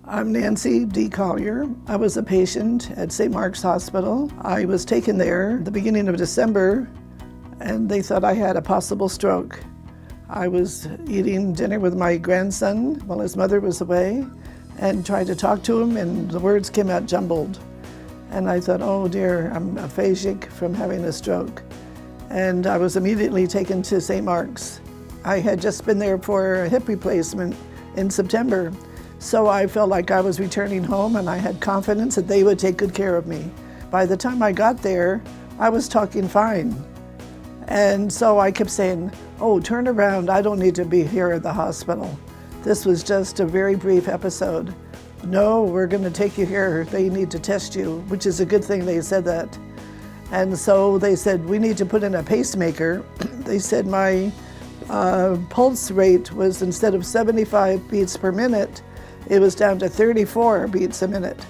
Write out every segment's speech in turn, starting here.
I'm Nancy D. Collier. I was a patient at St. Mark's Hospital. I was taken there at the beginning of December, and they thought I had a possible stroke. I was eating dinner with my grandson while his mother was away and tried to talk to him, and the words came out jumbled. And I thought, oh dear, I'm aphasic from having a stroke. And I was immediately taken to St. Mark's. I had just been there for a hip replacement in September. So I felt like I was returning home, and I had confidence that they would take good care of me. By the time I got there, I was talking fine. And so I kept saying, oh, turn around, I don't need to be here at the hospital. This was just a very brief episode. No, we're gonna take you here, they need to test you, which is a good thing they said that. And so they said, we need to put in a pacemaker. They said my pulse rate was, instead of 75 beats per minute, it was down to 34 beats a minute.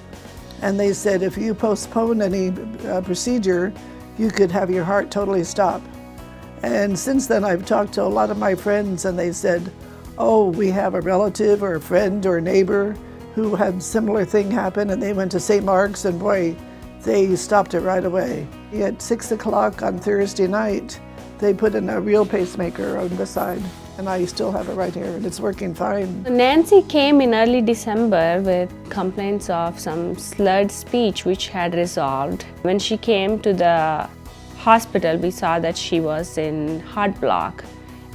And they said, if you postpone any procedure, you could have your heart totally stop. And since then, I've talked to a lot of my friends, and they said, oh, we have a relative or a friend or a neighbor who had a similar thing happen, and they went to St. Mark's, and boy, they stopped it right away. At 6 o'clock on Thursday night, they put in a real pacemaker on the side, and I still have it right here, and it's working fine. Nancy came in early December with complaints of some slurred speech which had resolved. When she came to the hospital, we saw that she was in heart block,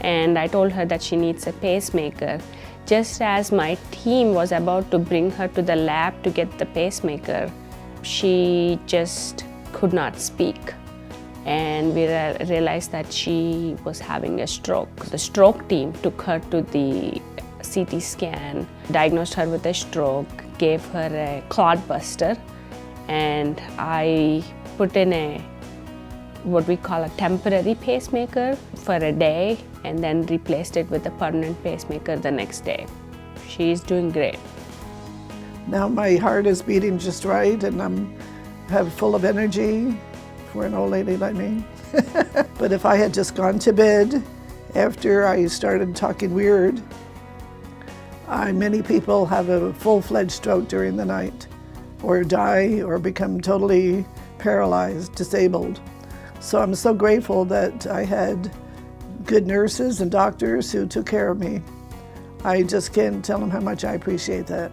and I told her that she needs a pacemaker. Just as my team was about to bring her to the lab to get the pacemaker, she just could not speak. And we realized that she was having a stroke. The stroke team took her to the CT scan, diagnosed her with a stroke, gave her a clot buster, and I put in what we call a temporary pacemaker for a day, and then replaced it with a permanent pacemaker the next day. She's doing great. Now my heart is beating just right, and I'm full of energy for an old lady like me. But if I had just gone to bed after I started talking weird, many people have a full-fledged stroke during the night, or die, or become totally paralyzed, disabled. So I'm so grateful that I had good nurses and doctors who took care of me. I just can't tell them how much I appreciate that.